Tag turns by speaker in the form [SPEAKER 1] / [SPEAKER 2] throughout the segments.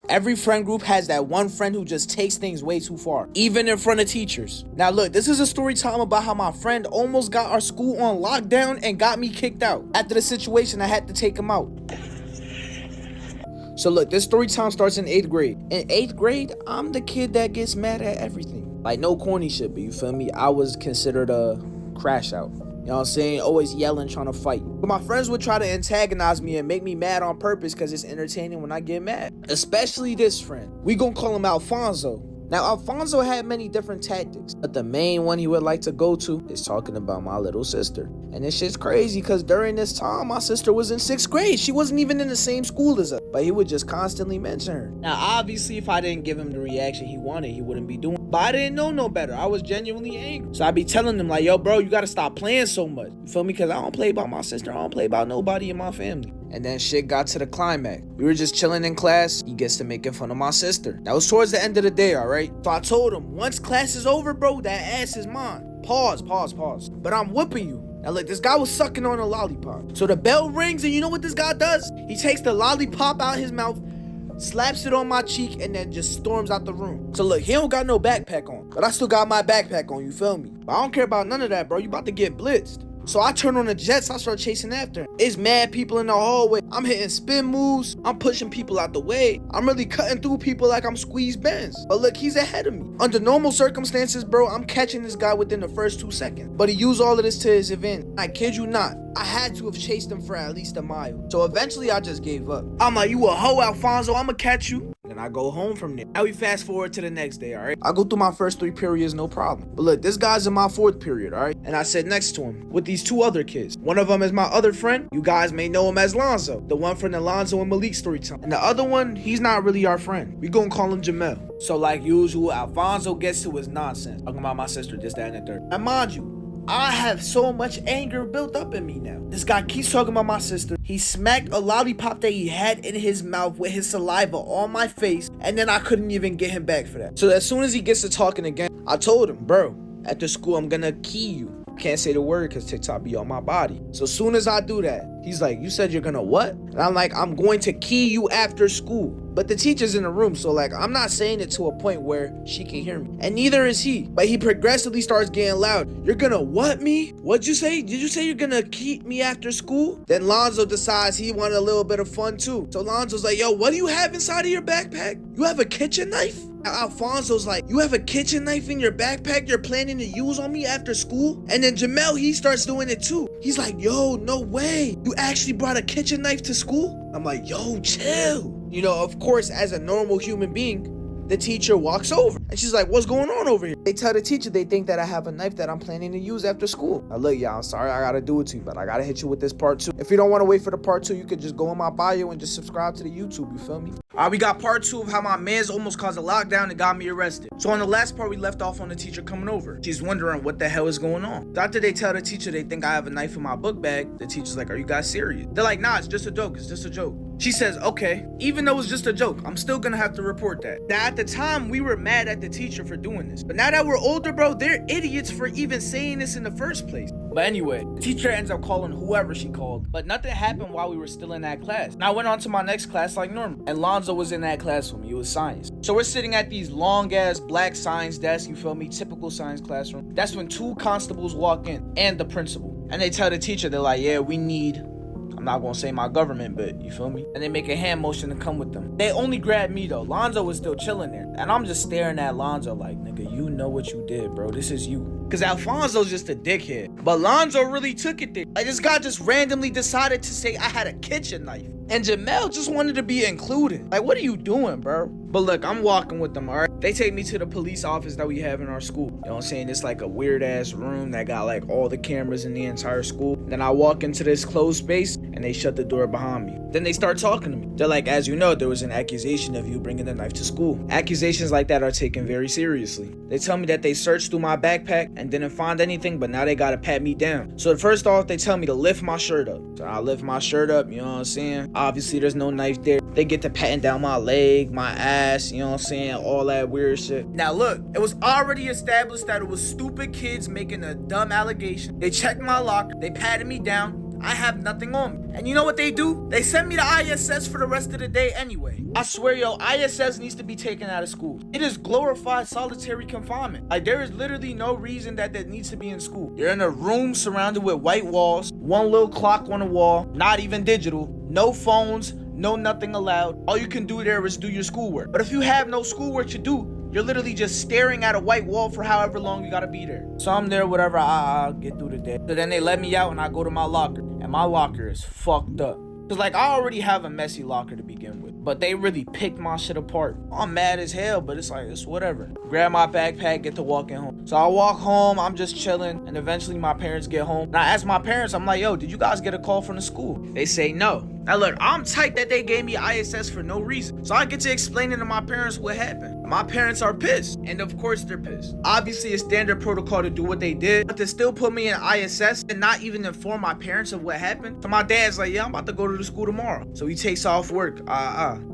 [SPEAKER 1] Every friend group has that one friend who just takes things way too far, even in front of teachers. Now look, this is a story time about how my friend almost got our school on lockdown and got me kicked out. After the situation, I had to take him out. So look, this story time starts in 8th grade. In 8th grade, I'm the kid that gets mad at everything. Like, no corny shit, but you feel me? I was considered a crash out. You know what I'm saying? Always yelling, trying to fight. But my friends would try to antagonize me and make me mad on purpose because it's entertaining when I get mad. Especially this friend. We gonna call him Alfonso. Now, Alfonso had many different tactics, but the main one he would like to go to is talking about my little sister. And this shit's crazy because during this time, my sister was in 6th grade. She wasn't even in the same school as us, but he would just constantly mention her. Now, obviously, if I didn't give him the reaction he wanted, he wouldn't be doing it. But I didn't know no better. I was genuinely angry. So I'd be telling him like, yo, bro, you gotta stop playing so much. You feel me? Because I don't play about my sister. I don't play about nobody in my family. And then shit got to the climax. We were just chilling in class. He gets to making fun of my sister. That was towards the end of the day, alright? So I told him, once class is over, bro, that ass is mine. Pause. But I'm whooping you. Now look, this guy was sucking on a lollipop. So the bell rings and you know what this guy does? He takes the lollipop out his mouth, slaps it on my cheek, and then just storms out the room. So look, he don't got no backpack on, but I still got my backpack on, you feel me? But I don't care about none of that, bro. You about to get blitzed. So I turn on the jets, I start chasing after him. It's mad people in the hallway. I'm hitting spin moves. I'm pushing people out the way. I'm really cutting through people like I'm Squeeze Benz. But look, he's ahead of me. Under normal circumstances, bro, I'm catching this guy within the first 2 seconds. But he used all of this to his advantage. I kid you not. I had to have chased him for at least a mile. So eventually I just gave up. I'm like, you a hoe, Alfonso, I'ma catch you. And I go home from there. Now we fast forward to the next day, alright? I go through my first 3 periods, no problem. But look, this guy's in my 4th period, alright? And I sit next to him with these 2 other kids. One of them is my other friend. You guys may know him as Lonzo. The one from the Lonzo and Malik story time. And the other one, he's not really our friend. We gonna call him Jamel. So like usual, Alfonso gets to his nonsense. Talking about my sister, this, that, and the third. And mind you, I have so much anger built up in me now. This guy keeps talking about my sister. He smacked a lollipop that he had in his mouth with his saliva on my face, and then I couldn't even get him back for that. So as soon as he gets to talking again, I told him, bro, after school I'm gonna key you. Can't say the word because TikTok be on my body. So as soon as I do that, he's like, you said you're gonna what? And I'm like, I'm going to key you after school. But the teacher's in the room, so like, I'm not saying it to a point where she can hear me. And neither is he. But he progressively starts getting loud. You're gonna what me? What'd you say? Did you say you're gonna keep me after school? Then Lonzo decides he wanted a little bit of fun too. So Lonzo's like, yo, what do you have inside of your backpack? You have a kitchen knife? Alfonso's like, you have a kitchen knife in your backpack you're planning to use on me after school? And then Jamel, he starts doing it too. He's like, yo, no way. You actually brought a kitchen knife to school? I'm like, yo, chill. You know, of course, as a normal human being, the teacher walks over and she's like, what's going on over here? They tell the teacher they think that I have a knife that I'm planning to use after school. Now look, y'all, I'm sorry I gotta do it to you, but I gotta hit you with this part 2. If you don't want to wait for the part 2, you could just go in my bio and just subscribe to the YouTube, you feel me? Alright, we got part 2 of how my mans almost caused a lockdown and got me arrested. So on the last part, we left off on the teacher coming over. She's wondering what the hell is going on. So after they tell the teacher they think I have a knife in my book bag, the teacher's like, are you guys serious? They're like, nah, it's just a joke, it's just a joke. She says, okay, even though it's just a joke, I'm still gonna have to report that. Now at the time, we were mad at the teacher for doing this. But now that we're older, bro, they're idiots for even saying this in the first place. But anyway, the teacher ends up calling whoever she called, but nothing happened while we were still in that class. Now I went on to my next class like normal, and Lonzo was in that class with me. It was science. So we're sitting at these long ass black science desks, you feel me, typical science classroom. That's when 2 constables walk in and the principal, and they tell the teacher, they're like, yeah, we need, I'm not gonna say my government, but you feel me? And they make a hand motion to come with them. They only grabbed me though. Lonzo was still chilling there. And I'm just staring at Lonzo like, nigga, you know what you did, bro. This is you. Cause Alfonso's just a dickhead. But Lonzo really took it there. Like this guy just randomly decided to say I had a kitchen knife. And Jamel just wanted to be included. Like, what are you doing, bro? But look, I'm walking with them, alright? They take me to the police office that we have in our school. You know what I'm saying? It's like a weird ass room that got like all the cameras in the entire school. Then I walk into this closed space and they shut the door behind me. Then they start talking to me. They're like, as you know, there was an accusation of you bringing the knife to school. Accusations like that are taken very seriously. They tell me that they searched through my backpack and didn't find anything, but now they gotta pat me down. So first off, they tell me to lift my shirt up. So I lift my shirt up, you know what I'm saying? Obviously, there's no knife there. They get to patting down my leg, my ass, you know what I'm saying? All that weird shit. Now look, it was already established that it was stupid kids making a dumb allegation. They checked my locker, they patted me down, I have nothing on me. And you know what they do? They send me to ISS for the rest of the day anyway. I swear, yo, ISS needs to be taken out of school. It is glorified solitary confinement. Like, there is literally no reason that needs to be in school. You're in a room surrounded with white walls, one little clock on the wall, not even digital, no phones, no nothing allowed. All you can do there is do your schoolwork. But if you have no schoolwork to do, you're literally just staring at a white wall for however long you gotta be there. So I'm there, whatever, I'll get through the day. So then they let me out and I go to my locker. And my locker is fucked up. Cause like, I already have a messy locker to begin with. But they really picked my shit apart. I'm mad as hell, but it's like, it's whatever. Grab my backpack, get to walking home. So I walk home, I'm just chilling. And eventually my parents get home. And I ask my parents, I'm like, yo, did you guys get a call from the school? They say no. Now look, I'm tight that they gave me ISS for no reason. So I get to explaining to my parents what happened. My parents are pissed. And of course they're pissed. Obviously it's standard protocol to do what they did, but to still put me in ISS and not even inform my parents of what happened. So my dad's like, yeah, I'm about to go to the school tomorrow. So he takes off work,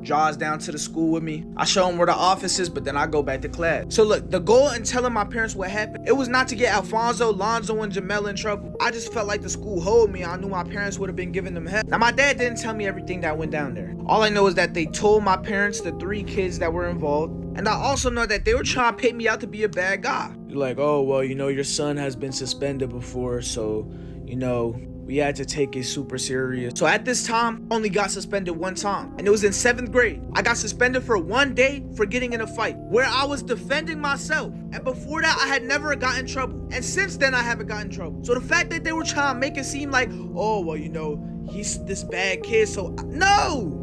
[SPEAKER 1] draws down to the school with me. I show him where the office is, but then I go back to class. So look, the goal in telling my parents what happened, it was not to get Alfonso, Lonzo, and Jamel in trouble. I just felt like the school hold me. I knew my parents would have been giving them hell. Now my dad didn't tell me everything that went down there. All I know is that they told my parents the 3 kids that were involved. And I also know that they were trying to pay me out to be a bad guy. You're like, oh, well, you know, your son has been suspended before, so, you know, we had to take it super serious. So at this time, I only got suspended 1 time. And it was in 7th grade. I got suspended for 1 day for getting in a fight where I was defending myself. And before that, I had never gotten in trouble. And since then, I haven't gotten in trouble. So the fact that they were trying to make it seem like, oh, well, you know, he's this bad kid, so no!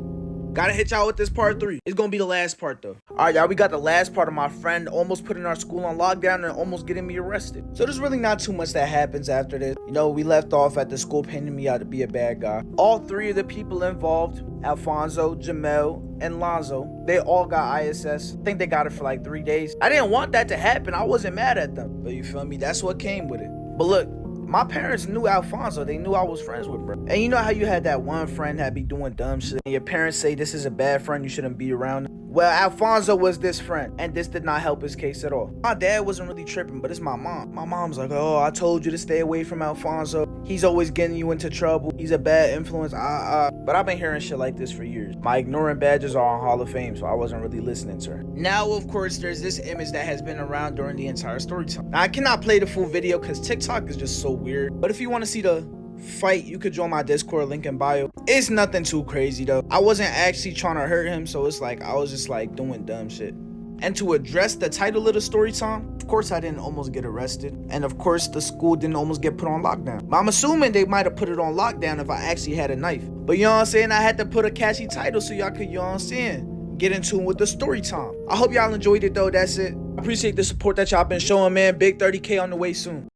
[SPEAKER 1] Gotta hit y'all with this part 3. It's gonna be the last part though. Alright, y'all, we got the last part of my friend almost putting our school on lockdown and almost getting me arrested. So there's really not too much that happens after this. You know, we left off at the school painting me out to be a bad guy. All 3 of the people involved, Alfonso, Jamel, and Lonzo, they all got ISS. I think they got it for like 3 days. I didn't want that to happen. I wasn't mad at them. But you feel me? That's what came with it. But look, my parents knew Alfonso. They knew I was friends with bro. And you know how you had that one friend that be doing dumb shit and your parents say this is a bad friend, you shouldn't be around him? Well, Alfonso was this friend, and this did not help his case at all. My dad wasn't really tripping, but it's my mom. My mom's like, oh, I told you to stay away from Alfonso. He's always getting you into trouble. He's a bad influence, But I've been hearing shit like this for years. My ignorant badges are on Hall of Fame, so I wasn't really listening to her. Now, of course, there's this image that has been around during the entire story time. Now, I cannot play the full video because TikTok is just so weird. But if you want to see the fight, you could join my Discord, link in bio. It's nothing too crazy though. I wasn't actually trying to hurt him, so it's like I was just like doing dumb shit. And to address the title of the story time, of course I didn't almost get arrested, and of course the school didn't almost get put on lockdown. But I'm assuming they might have put it on lockdown if I actually had a knife. But you know what I'm saying, I had to put a catchy title so y'all could, you know what I'm saying, get in tune with the story time. I hope y'all enjoyed it though. That's it. I appreciate the support that y'all been showing, man. Big 30K on the way soon.